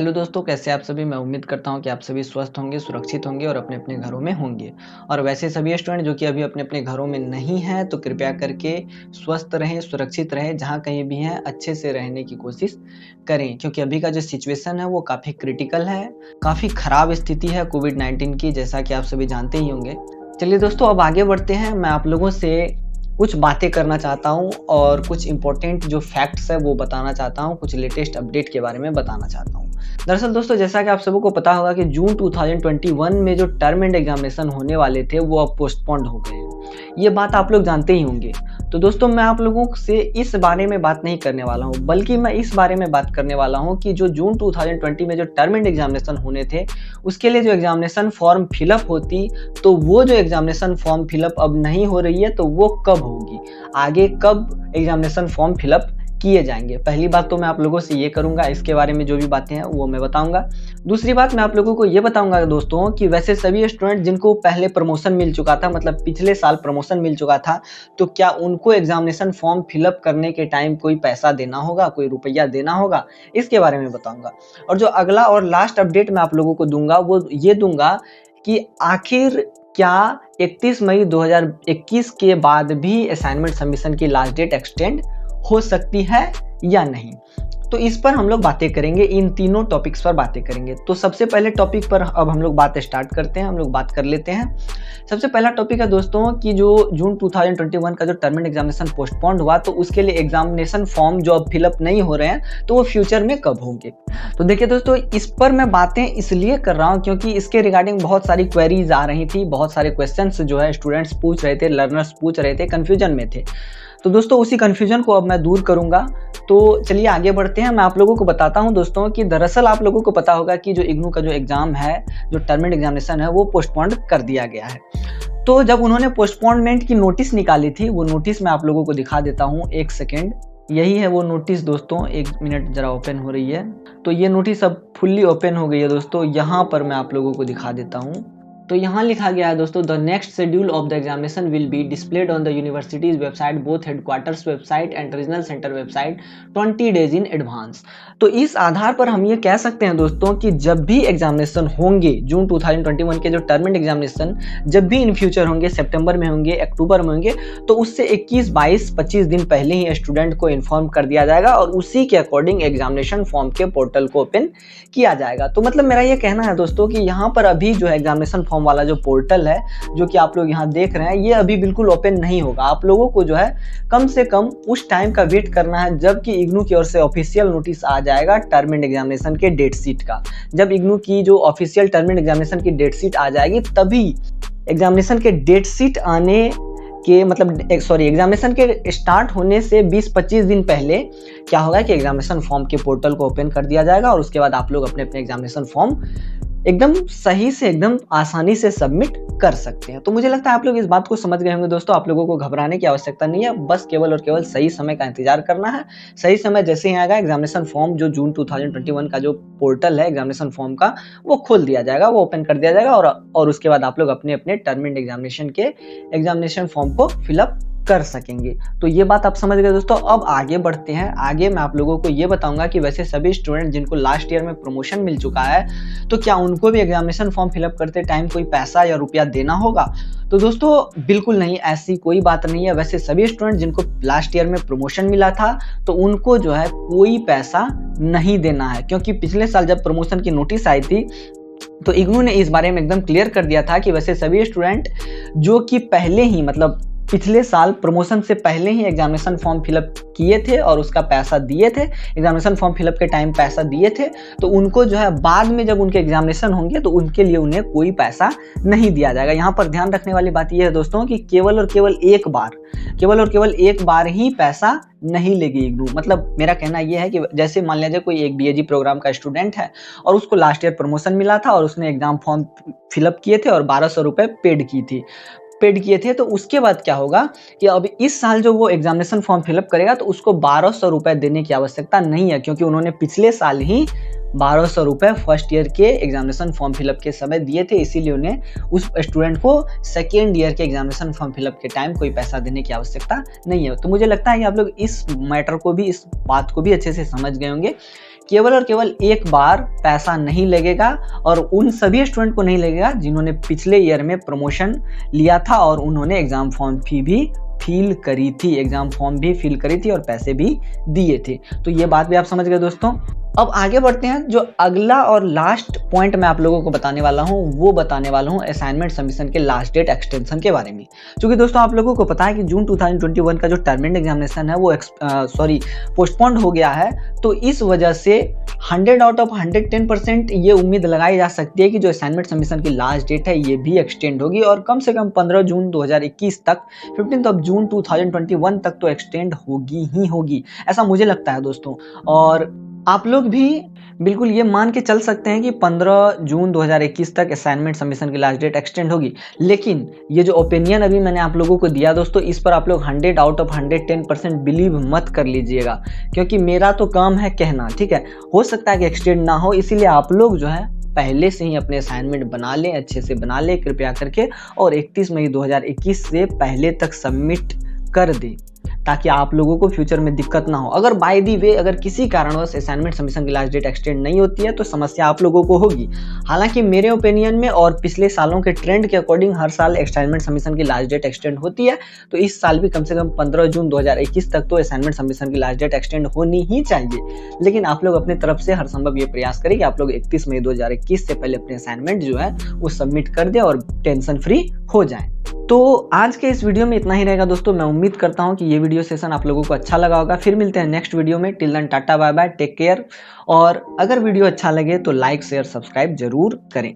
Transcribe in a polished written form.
Hello दोस्तों, कैसे आप सभी। मैं उम्मीद करता हूं कि आप सभी स्वस्थ होंगे, सुरक्षित होंगे और अपने अपने घरों में होंगे। और वैसे सभी स्टूडेंट जो कि अभी अपने अपने घरों में नहीं हैं, तो कृपया करके स्वस्थ रहें, सुरक्षित रहें, जहां कहीं भी हैं अच्छे से रहने की कोशिश करें, क्योंकि अभी का जो सिचुएशन है वो काफ़ी क्रिटिकल है, काफ़ी ख़राब स्थिति है कोविड-19 की, जैसा कि आप सभी जानते ही होंगे। चलिए दोस्तों, अब आगे बढ़ते हैं। मैं आप लोगों से कुछ बातें करना चाहता हूँ और कुछ इम्पोर्टेंट जो फैक्ट्स है वो बताना चाहता हूँ, कुछ लेटेस्ट अपडेट के बारे में बताना चाहता हूँ। दरअसल दोस्तों, जैसा कि आप सबको को पता होगा कि जून 2021 में जो टर्म एंड एग्जामिनेशन होने वाले थे वो अब पोस्टपोन्ड हो गए हैं। ये बात आप लोग जानते ही होंगे। तो दोस्तों, मैं आप लोगों से इस बारे में बात नहीं करने वाला हूँ, बल्कि मैं इस बारे में बात करने वाला हूँ कि जो जून 2020 में जो टर्म एंड एग्जामिनेशन होने थे उसके लिए जो एग्जामिनेशन फॉर्म फिलअप होती, तो वो जो एग्जामिनेशन फॉर्म फिलअप अब नहीं हो रही है, तो वो कब होगी, आगे कब एग्जामिनेशन फॉर्म फिलअप किए जाएंगे। पहली बात तो मैं आप लोगों से ये करूंगा, इसके बारे में जो भी बातें हैं वो मैं बताऊंगा। दूसरी बात मैं आप लोगों को ये बताऊंगा दोस्तों कि वैसे सभी स्टूडेंट जिनको पहले प्रमोशन मिल चुका था, मतलब पिछले साल प्रमोशन मिल चुका था, तो क्या उनको एग्जामिनेशन फॉर्म फिलअप करने के टाइम कोई पैसा देना होगा, कोई रुपया देना होगा, इसके बारे में बताऊंगा। और जो अगला और लास्ट अपडेट मैं आप लोगों को दूंगा वो ये दूंगा कि आखिर क्या 31 मई 2021 के बाद भी असाइनमेंट सबमिशन की लास्ट डेट एक्सटेंड हो सकती है या नहीं। तो इस पर हम लोग बातें करेंगे, इन तीनों टॉपिक्स पर बातें करेंगे। तो सबसे पहले टॉपिक पर अब हम लोग बात स्टार्ट करते हैं, हम लोग बात कर लेते हैं। सबसे पहला टॉपिक है दोस्तों कि जो जून 2021 का जो टर्म एंड एग्जामिनेशन पोस्टपोन्ड हुआ, तो उसके लिए एग्जामिनेशन फॉर्म जो अब फिलअप नहीं हो रहे हैं, तो वो फ्यूचर में कब होंगे। तो देखिए दोस्तों, इस पर मैं बातें इसलिए कर रहा हूँ क्योंकि इसके रिगार्डिंग बहुत सारी क्वेरीज आ रही थी, बहुत सारे क्वेश्चंस जो है स्टूडेंट्स पूछ रहे थे, लर्नर्स पूछ रहे थे, कन्फ्यूजन में थे। तो दोस्तों, उसी कन्फ्यूजन को अब मैं दूर करूंगा। तो चलिए आगे बढ़ते हैं। मैं आप लोगों को बताता हूं दोस्तों कि दरअसल आप लोगों को पता होगा कि जो इग्नू का जो एग्जाम है, जो टर्म एंड एग्जामिनेशन है, वो पोस्टपोन्ड कर दिया गया है। तो जब उन्होंने पोस्टपोनमेंट की नोटिस निकाली थी, वो नोटिस मैं आप लोगों को दिखा देता हूँ, एक सेकेंड। यही है वो नोटिस दोस्तों, एक मिनट जरा ओपन हो रही है। तो ये नोटिस अब फुल्ली ओपन हो गई है दोस्तों। यहाँ पर मैं आप लोगों को दिखा देता हूँ। तो यहाँ लिखा गया है दोस्तों, the next schedule of the examination will be displayed on the universities website, both headquarters website and regional centre website 20 days in advance. तो इस आधार पर हम ये कह सकते हैं दोस्तों कि जब भी एग्जामिनेशन होंगे, जून 2021 के जो टर्म एंड एग्जामिनेशन जब भी इन फ्यूचर होंगे, सितंबर में होंगे, अक्टूबर में होंगे, तो उससे 21, 22, 25 दिन पहले ही स्टूडेंट को इन्फॉर्म कर दिया जाएगा और उसी के अकॉर्डिंग एग्जामिनेशन फॉर्म के पोर्टल को ओपन किया जाएगा। तो मतलब मेरा ये कहना है दोस्तों कि यहाँ पर अभी जो है एग्जामिनेशन फॉर्म वाला जो पोर्टल है, जो कि आप लोग यहाँ देख रहे हैं, ये अभी बिल्कुल ओपन नहीं होगा। आप लोगों को जो है कम से कम उस टाइम का वेट करना है जबकि इग्नू की ओर से ऑफिशियल नोटिस आ जाएगा टर्म एंड एग्जामिनेशन के डेट शीट का। जब इग्नू की जो ऑफिशियल टर्म एंड एग्जामिनेशन की डेट शीट आ जाएगी, तभी एग्जामिनेशन के डेट शीट आने के एग्जामिनेशन के स्टार्ट होने से 20-25 दिन पहले क्या होगा कि एग्जामिनेशन फॉर्म के पोर्टल को ओपन कर दिया जाएगा और उसके बाद आप लोग अपने अपने एग्जामिनेशन फॉर्म एकदम सही से, एकदम आसानी से सबमिट कर सकते हैं। तो मुझे लगता है आप लोग इस बात को समझ गए होंगे दोस्तों। आप लोगों को घबराने की आवश्यकता नहीं है, बस केवल और केवल सही समय का इंतजार करना है। सही समय जैसे ही आएगा, एग्जामिनेशन फॉर्म जो जून 2021 का जो पोर्टल है एग्जामिनेशन फॉर्म का, वो खोल दिया जाएगा, वो ओपन कर दिया जाएगा और उसके बाद आप लोग अपने अपने टर्म एंड एग्जामिनेशन के एग्जामिनेशन फॉर्म को फिलअप कर सकेंगे। तो ये बात आप समझ गए दोस्तों। अब आगे बढ़ते हैं। आगे मैं आप लोगों को ये बताऊंगा कि वैसे सभी स्टूडेंट जिनको लास्ट ईयर में प्रमोशन मिल चुका है, तो क्या उनको भी एग्जामिनेशन फॉर्म फिलअप करते टाइम कोई पैसा या रुपया देना होगा। तो दोस्तों बिल्कुल नहीं, ऐसी कोई बात नहीं है। वैसे सभी स्टूडेंट जिनको लास्ट ईयर में प्रमोशन मिला था, तो उनको जो है कोई पैसा नहीं देना है, क्योंकि पिछले साल जब प्रमोशन की नोटिस आई थी तो इग्नू ने इस बारे में एकदम क्लियर कर दिया था कि वैसे सभी स्टूडेंट जो कि पहले ही, मतलब पिछले साल प्रमोशन से पहले ही एग्जामिनेशन फॉर्म फिलअप किए थे और उसका पैसा दिए थे, एग्जामिनेशन फॉर्म फिलअप के टाइम पैसा दिए थे, तो उनको जो है बाद में जब उनके एग्जामिनेशन होंगे तो उनके लिए उन्हें कोई पैसा नहीं दिया जाएगा। यहाँ पर ध्यान रखने वाली बात यह है दोस्तों कि केवल और केवल एक बार ही पैसा नहीं लेगी इग्नू। मतलब मेरा कहना यह है कि जैसे मान लीजिए कोई एक बीएजी प्रोग्राम का स्टूडेंट है और उसको लास्ट ईयर प्रमोशन मिला था और उसने एग्जाम फॉर्म फिलअप किए थे और 1200 रुपये पेड किए थे, तो उसके बाद क्या होगा कि अब इस साल जो वो एग्जामिनेशन फॉर्म फिलअप करेगा तो उसको 1200 रुपये देने की आवश्यकता नहीं है, क्योंकि उन्होंने पिछले साल ही 1200 रुपये फर्स्ट ईयर के एग्जामिनेशन फॉर्म फिलअप के समय दिए थे, इसीलिए उन्हें उस स्टूडेंट को सेकेंड ईयर के एग्जामिनेशन फॉर्म फिलअप के टाइम कोई पैसा देने की आवश्यकता नहीं है। तो मुझे लगता है कि आप लोग इस मैटर को भी, इस बात को भी अच्छे से समझ गए होंगे केवल और केवल एक बार पैसा नहीं लगेगा, और उन सभी स्टूडेंट को नहीं लगेगा जिन्होंने पिछले ईयर में प्रमोशन लिया था और उन्होंने एग्जाम फॉर्म फी भी फिल करी थी, एग्जाम फॉर्म भी फिल करी थी और पैसे भी दिए थे। तो ये बात भी आप समझ गए दोस्तों। अब आगे बढ़ते हैं। जो अगला और लास्ट पॉइंट मैं आप लोगों को बताने वाला हूं, वो बताने वाला हूं असाइनमेंट सबमिशन के लास्ट डेट एक्सटेंशन के बारे में। क्योंकि दोस्तों आप लोगों को पता है कि जून 2021 का जो टर्म एंड एग्जामिनेशन है वो पोस्टपोन्ड हो गया है। तो इस वजह से 100 आउट ऑफ 110% ये उम्मीद लगाई जा सकती है कि जो असाइनमेंट सबमिशन की लास्ट डेट है ये भी एक्सटेंड होगी, और कम से कम 15 जून 2021 तक, 15 जून 2021 तक तो एक्सटेंड होगी ही होगी, ऐसा मुझे लगता है दोस्तों। और आप लोग भी बिल्कुल ये मान के चल सकते हैं कि 15 जून 2021 तक असाइनमेंट सबमिशन की लास्ट डेट एक्सटेंड होगी। लेकिन ये जो ओपिनियन अभी मैंने आप लोगों को दिया दोस्तों, इस पर आप लोग 100 आउट ऑफ 110% बिलीव मत कर लीजिएगा, क्योंकि मेरा तो काम है कहना, ठीक है। हो सकता है कि एक्सटेंड ना हो, इसीलिए आप लोग जो है पहले से ही अपने असाइनमेंट बना लें, अच्छे से बना लें कृपया करके, और 31 मई 2021 से पहले तक सबमिट कर दें, ताकि आप लोगों को फ्यूचर में दिक्कत ना हो। अगर बाय दी वे अगर किसी कारणवश असाइनमेंट सबमिशन की लास्ट डेट एक्सटेंड नहीं होती है तो समस्या आप लोगों को होगी। हालांकि मेरे ओपिनियन में और पिछले सालों के ट्रेंड के अकॉर्डिंग हर साल असाइनमेंट सबमिशन की लास्ट डेट एक्सटेंड होती है, तो इस साल भी कम से कम 15 जून 2021 तक तो असाइनमेंट सबमिशन की लास्ट डेट एक्सटेंड होनी ही चाहिए। लेकिन आप लोग अपनी तरफ से हर संभव ये प्रयास करें कि आप लोग 31 मई 2021 से पहले अपने असाइनमेंट जो है वो सबमिट कर दें और टेंशन फ्री हो जाएं। तो आज के इस वीडियो में इतना ही रहेगा दोस्तों। मैं उम्मीद करता हूं कि ये वीडियो सेशन आप लोगों को अच्छा लगा होगा। फिर मिलते हैं नेक्स्ट वीडियो में। Till then tata bye bye, take care. और अगर वीडियो अच्छा लगे तो लाइक शेयर सब्सक्राइब जरूर करें।